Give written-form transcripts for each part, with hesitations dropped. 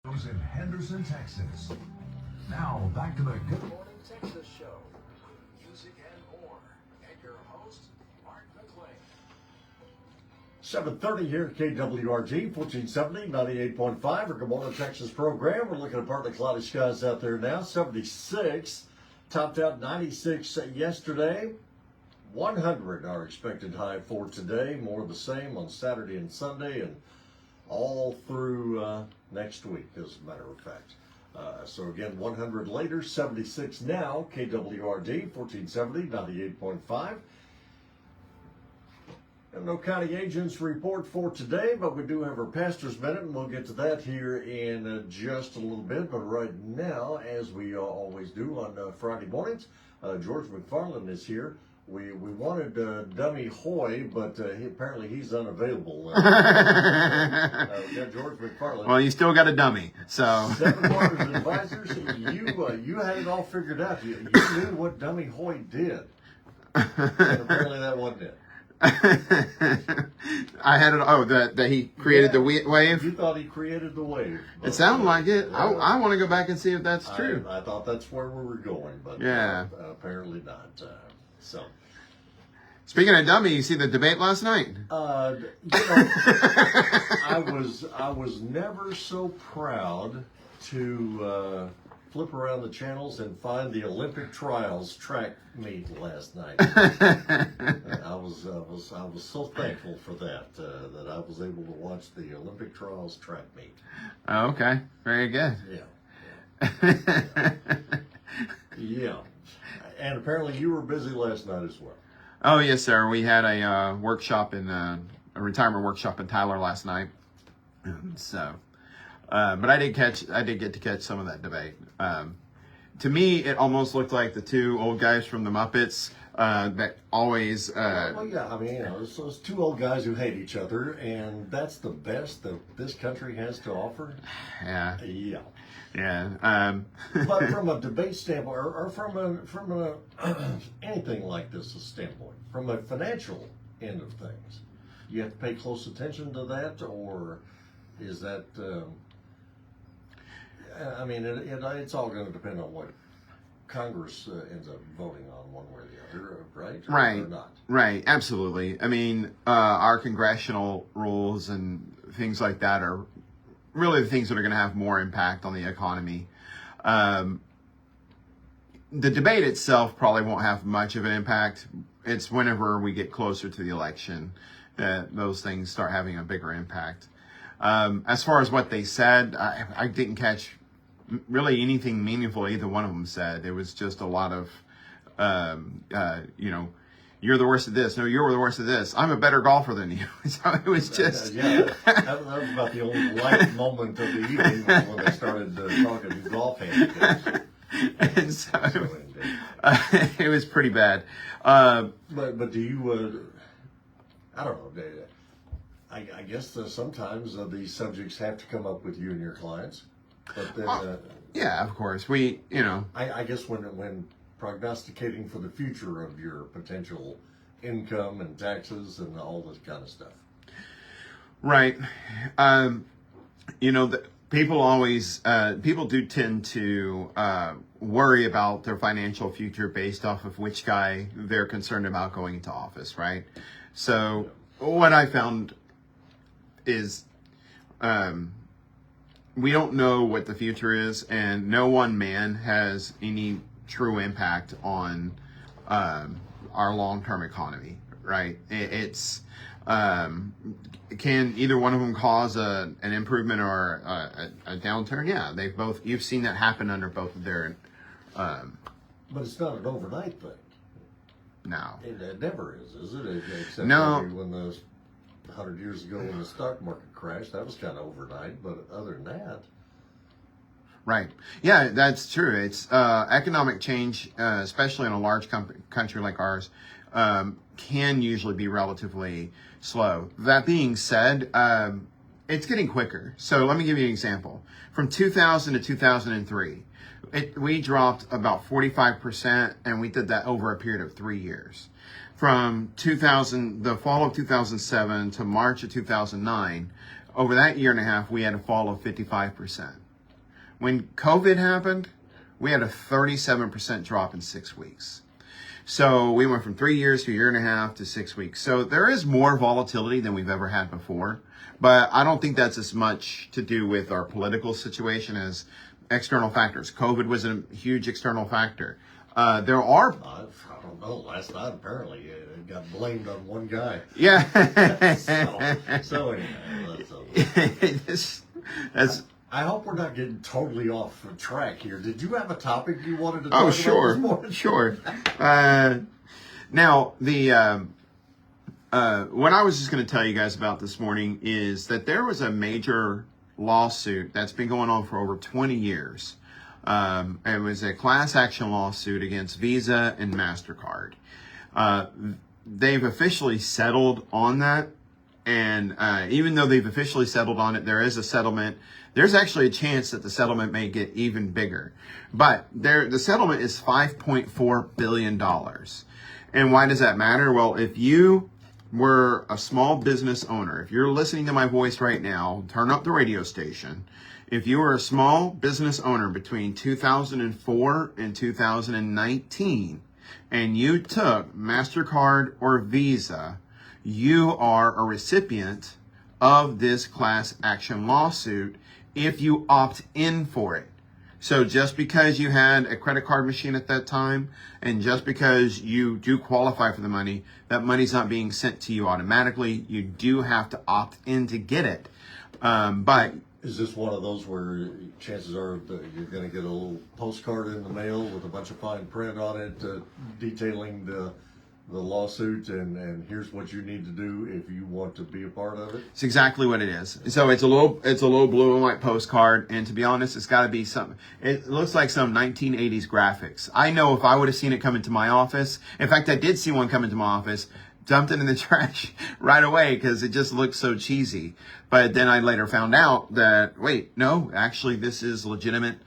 In Henderson, Texas. Now, back to the Good Morning Texas show. Music and more. And your host, Mark McLean. 7:30 here at KWRG, 1470, 98.5, our Good Morning Texas program. We're looking at partly cloudy skies out there now. 76, topped out 96 yesterday. 100 our expected high for today. More of the same on Saturday and Sunday, and all through next week, as a matter of fact. So again, 100 later, 76 now, KWRD, 1470, 98.5. And no county agents report for today, but we do have our Pastor's Minute, and we'll get to that here in just a little bit. But right now, as we always do on Friday mornings, George McFarland is here. We wanted Dummy Hoy, but apparently he's unavailable. We got George McFarland. Well, you still got a dummy, so. Seven Waters Advisors, you had it all figured out. You knew what Dummy Hoy did, and apparently that wasn't it. I had it. That he created the wave. You thought he created the wave. It sounded like it. I want to go back and see if that's true. I thought that's where we were going, but yeah, apparently not. So, speaking of dummy, you see the debate last night? I was never so proud to flip around the channels and find the Olympic trials track meet last night. I was so thankful for that that I was able to watch the Olympic trials track meet. Oh, okay, very good. Yeah. Yeah. And apparently you were busy last night as well. Oh yes, sir. We had a workshop in a retirement workshop in Tyler last night. So, but I did get to catch some of that debate. To me, it almost looked like the two old guys from the Muppets that always. Well, yeah, I mean, it's those two old guys who hate each other, and that's the best that this country has to offer. Yeah. Yeah. Yeah. But from a debate standpoint, or from a anything like this standpoint, from a financial end of things, you have to pay close attention to that, or is that? I mean, it's all going to depend on what Congress ends up voting on, one way or the other, right? Right. Or not. Right. Absolutely. I mean, our congressional rules and things like that are really the things that are going to have more impact on the economy. The debate itself probably won't have much of an impact. It's whenever we get closer to the election that those things start having a bigger impact. As far as what they said, I didn't catch really anything meaningful either one of them said. It was just a lot of, you're the worst at this. No, you're the worst at this. I'm a better golfer than you. So it was just. Yeah, that was about the only light moment of the evening when they started talking golf handicaps. And so it was pretty bad. But do you, I don't know, I guess sometimes these subjects have to come up with you and your clients. But then, yeah, of course. I guess when prognosticating for the future of your potential income and taxes and all this kind of stuff. Right. People always, people do tend to worry about their financial future based off of which guy they're concerned about going into office, right? So what I found is we don't know what the future is, and no one man has any true impact on our long-term economy, right? Can either one of them cause an improvement or a downturn? Yeah, you've seen that happen under both of their. But it's not an overnight thing. No. It never is it? Except no. maybe when 100 years ago when the stock market crashed, that was kind of overnight. But other than that. Right. Yeah, that's true. It's economic change, especially in a large country like ours, can usually be relatively slow. That being said, it's getting quicker. So let me give you an example. From 2000 to 2003, we dropped about 45%, and we did that over a period of 3 years. From the fall of 2007 to March of 2009, over that year and a half, we had a fall of 55%. When COVID happened, we had a 37% drop in 6 weeks. So we went from 3 years to a year and a half to 6 weeks. So there is more volatility than we've ever had before. But I don't think that's as much to do with our political situation as external factors. COVID was a huge external factor. There are... I don't know. Last night, apparently, it got blamed on one guy. Yeah. So anyway, that's I hope we're not getting totally off track here. Did you have a topic you wanted to talk about sure, this morning? sure. Now, what I was just going to tell you guys about this morning is that there was a major lawsuit that's been going on for over 20 years. It was a class action lawsuit against Visa and MasterCard. They've officially settled on that. And even though they've officially settled on it, there is a settlement. There's actually a chance that the settlement may get even bigger. But the settlement is $5.4 billion. And why does that matter? Well, if you were a small business owner, if you're listening to my voice right now, turn up the radio station. If you were a small business owner between 2004 and 2019, and you took MasterCard or Visa, you are a recipient of this class action lawsuit if you opt in for it. So just because you had a credit card machine at that time, and just because you do qualify for the money, that money's not being sent to you automatically. You do have to opt in to get it. But is this one of those where chances are that you're going to get a little postcard in the mail with a bunch of fine print on it detailing the lawsuit and here's what you need to do if you want to be a part of it? It's exactly what it is. So it's a little blue and white postcard, and to be honest, it's got to be something. It looks like some 1980s graphics. I know if I would have seen it come into my office, in fact, I did see one come into my office, dumped it in the trash right away because it just looked so cheesy. But then I later found out that, wait, no, actually this is legitimate.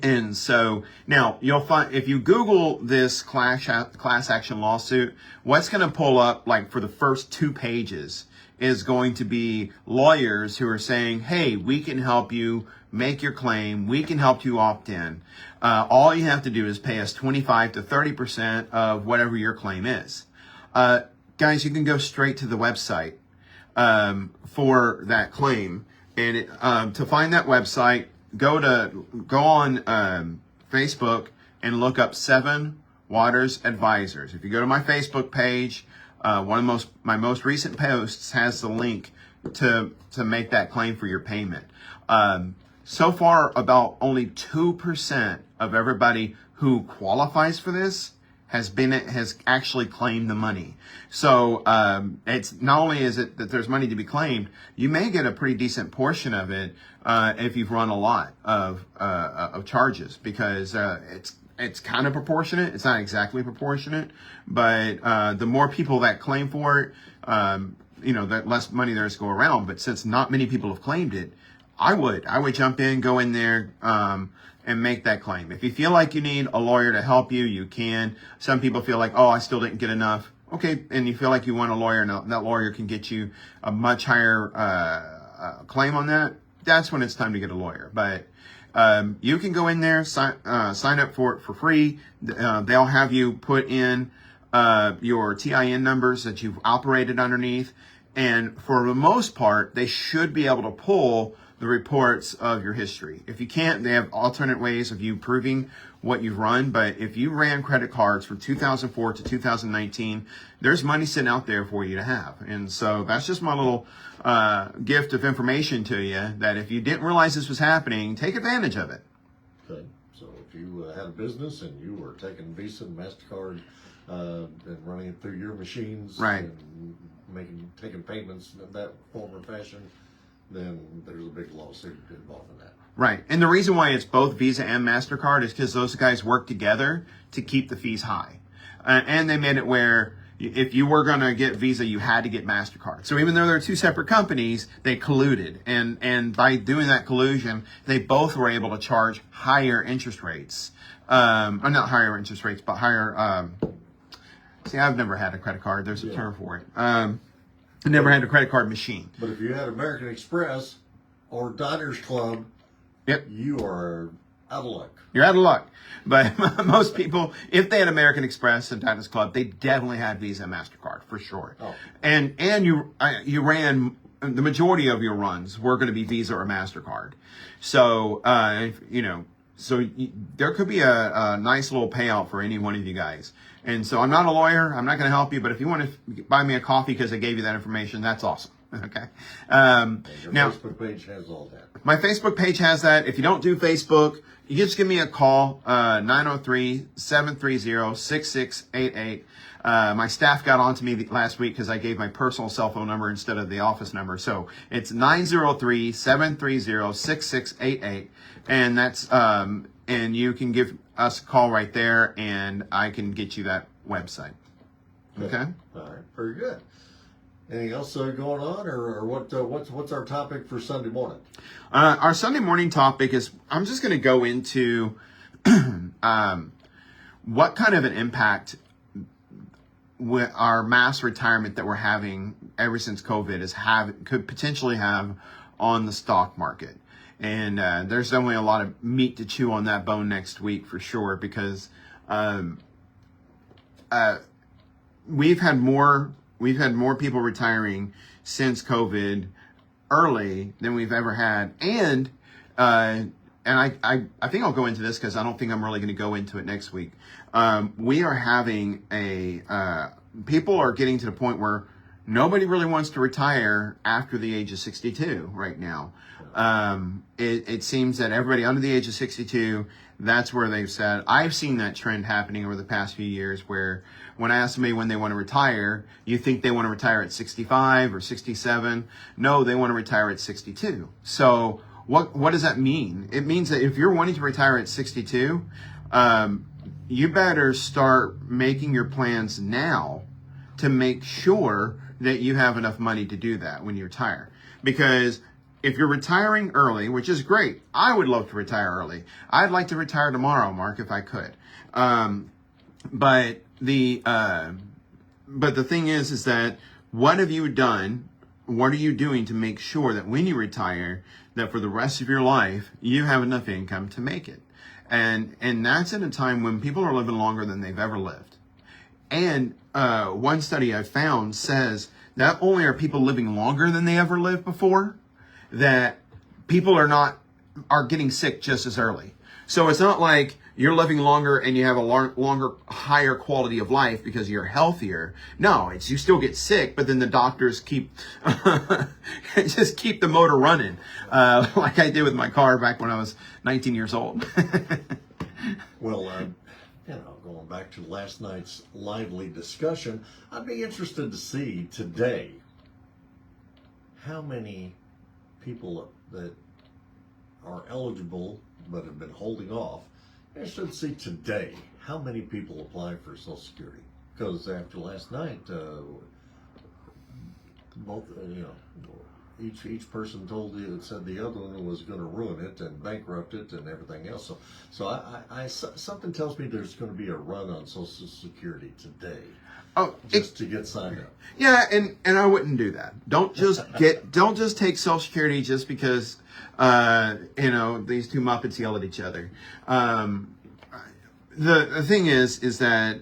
And so now you'll find, if you Google this class action lawsuit, what's going to pull up, like for the first 2 pages, is going to be lawyers who are saying, hey, we can help you make your claim. We can help you opt in. All you have to do is pay us 25 to 30% of whatever your claim is. Guys, you can go straight to the website for that claim. And to find that website, go on Facebook and look up Seven Waters Advisors. If you go to my Facebook page, one of my most recent posts has the link to make that claim for your payment. So far, about only 2% of everybody who qualifies for this has actually claimed the money. So it's not only is it that there's money to be claimed, you may get a pretty decent portion of it if you've run a lot of charges, because it's kind of proportionate. It's not exactly proportionate, but the more people that claim for it, the less money there is to go around. But since not many people have claimed it, I would jump in, go in there, and make that claim. If you feel like you need a lawyer to help you, you can. Some people feel like, oh, I still didn't get enough. Okay, and you feel like you want a lawyer, and that lawyer can get you a much higher claim on that. That's when it's time to get a lawyer. But you can go in there, sign up for it for free. They'll have you put in your TIN numbers that you've operated underneath. And for the most part, they should be able to pull the reports of your history. If you can't, they have alternate ways of you proving what you've run. But if you ran credit cards from 2004 to 2019, there's money sitting out there for you to have. And so that's just my little gift of information to you, that if you didn't realize this was happening, take advantage of it. Okay. So if you had a business and you were taking Visa and MasterCard and running it through your machines, right, and taking payments in that form or fashion, then there's a big lawsuit involved in that. Right. And the reason why it's both Visa and MasterCard is because those guys work together to keep the fees high. And they made it where if you were going to get Visa, you had to get MasterCard. So even though they're two separate companies, they colluded. And by doing that collusion, they both were able to charge higher interest rates. Or not higher interest rates, but higher... see, I've never had a credit card. There's a term for it. I never had a credit card machine. But if you had American Express or Diners Club Yep. you are out of luck. You're out of luck. But most people, if they had American Express and Diners Club, they definitely had Visa and MasterCard for sure. Oh. And you ran, the majority of your runs were going to be Visa or MasterCard. So, there could be a nice little payout for any one of you guys. And so I'm not a lawyer. I'm not going to help you. But if you want to buy me a coffee because I gave you that information, that's awesome. Okay. And your Now, Facebook page has all that. my Facebook page has that. If you don't do Facebook, you just give me a call, 903-730-6688. My staff got on to me last week because I gave my personal cell phone number instead of the office number. So it's 903-730-6688. And that's, and you can give us a call right there and I can get you that website. Okay? All right. Very good. Anything else going on, or what's our topic for Sunday morning? Our Sunday morning topic is, I'm just going to go into what kind of an impact with our mass retirement that we're having ever since COVID could potentially have on the stock market. And there's definitely a lot of meat to chew on that bone next week for sure, because we've had more people retiring since COVID early than we've ever had. And I think I'll go into this because I don't think I'm really going to go into it next week. We are having people are getting to the point where nobody really wants to retire after the age of 62 right now. It seems that everybody under the age of 62, that's where they've said, I've seen that trend happening over the past few years where when I ask somebody when they want to retire, you think they want to retire at 65 or 67. No, they want to retire at 62. So what does that mean? It means that if you're wanting to retire at 62, you better start making your plans now to make sure that you have enough money to do that when you retire. Because if you're retiring early, which is great, I would love to retire early. I'd like to retire tomorrow, Mark, if I could. But the thing is that what have you done? What are you doing to make sure that when you retire, that for the rest of your life, you have enough income to make it? And that's in a time when people are living longer than they've ever lived. And one study I found says not only are people living longer than they ever lived before, that people are getting sick just as early. So it's not like you're living longer and you have a longer, higher quality of life because you're healthier. No, it's you still get sick, but then the doctors keep just keep the motor running, like I did with my car back when I was 19 years old. Well, going back to last night's lively discussion, I'd be interested to see today how many people that are eligible but have been holding off. I should see today how many people apply for Social Security, because after last night, both each person said the other one was going to ruin it and bankrupt it and everything else. So something tells me there's going to be a run on Social Security today. Oh, to get signed up. Yeah, and I wouldn't do that. Don't just take Social Security just because these two Muppets yell at each other. The thing is that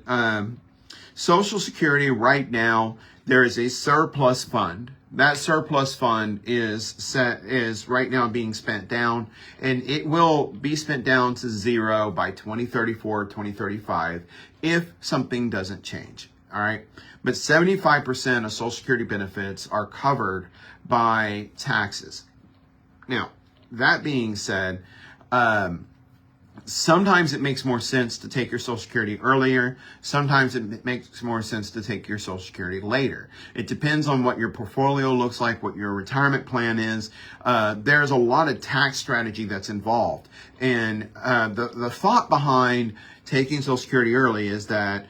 Social Security right now, there is a surplus fund. That surplus fund is right now being spent down, and it will be spent down to zero by 2034, 2035 if something doesn't change. All right. But 75% of Social Security benefits are covered by taxes. Now, that being said, sometimes it makes more sense to take your Social Security earlier. Sometimes it makes more sense to take your Social Security later. It depends on what your portfolio looks like, what your retirement plan is. There's a lot of tax strategy that's involved. And the thought behind taking Social Security early is that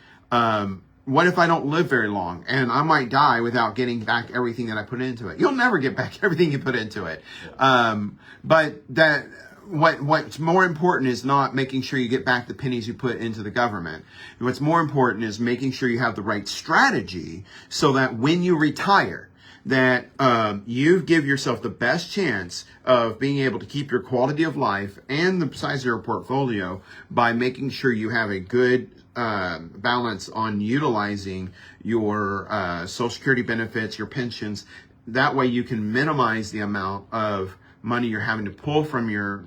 what if I don't live very long and I might die without getting back everything that I put into it? You'll never get back everything you put into it. But that what's more important is not making sure you get back the pennies you put into the government. What's more important is making sure you have the right strategy so that when you retire, that you give yourself the best chance of being able to keep your quality of life and the size of your portfolio by making sure you have a good balance on utilizing your Social Security benefits, your pensions. That way you can minimize the amount of money you're having to pull from your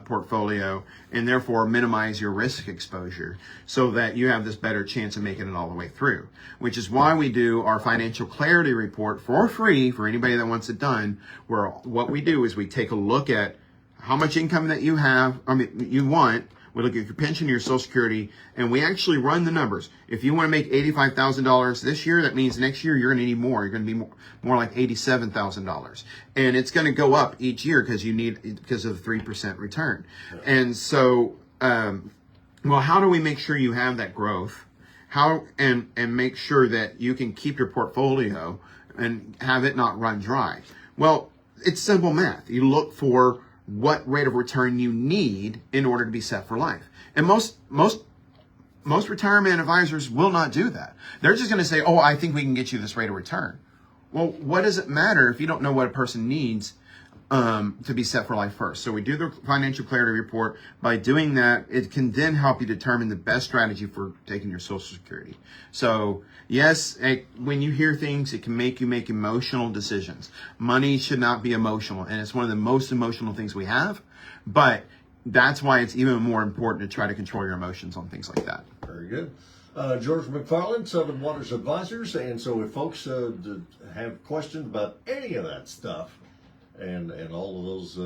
portfolio, and therefore minimize your risk exposure, so that you have this better chance of making it all the way through. Which is why we do our financial clarity report for free for anybody that wants it done, where what we do is we take a look at how much income that you have, you want. We look at your pension, your Social Security, and we actually run the numbers. If you want to make $85,000 this year, that means next year you're going to need more. You're going to be more like $87,000. And it's going to go up each year because of the 3% return. And so, well, how do we make sure you have that growth? How and make sure that you can keep your portfolio and have it not run dry? Well, it's simple math. You look for what rate of return you need in order to be set for life. And most retirement advisors will not do that. They're just going to say, oh, I think we can get you this rate of return. Well, what does it matter if you don't know what a person needs to be set for life first? So we do the financial clarity report. By doing that, it can then help you determine the best strategy for taking your Social Security. So yes, when you hear things, it can make you make emotional decisions. Money should not be emotional, and it's one of the most emotional things we have. But that's why it's even more important to try to control your emotions on things like that. Very good. George McFarland, Southern Waters Advisors. And so if folks have questions about any of that stuff and all of those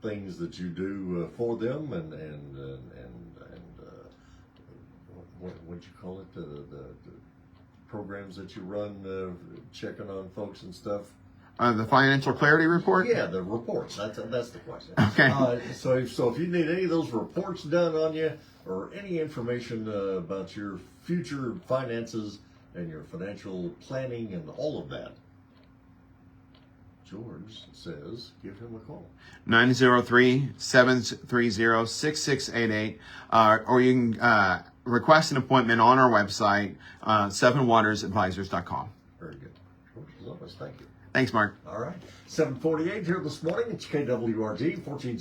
things that you do for them and what'd you call it, the programs that you run, checking on folks and stuff. The financial clarity report? Yeah, the reports. That's the question. Okay. So if you need any of those reports done on you, or any information about your future finances and your financial planning and all of that, George says give him a call. 903-730-6688, or you can request an appointment on our website, 7watersadvisors.com. Very good. George, as always, thank you. Thanks, Mark. All right. 7:48 here this morning. It's KWRD 1470.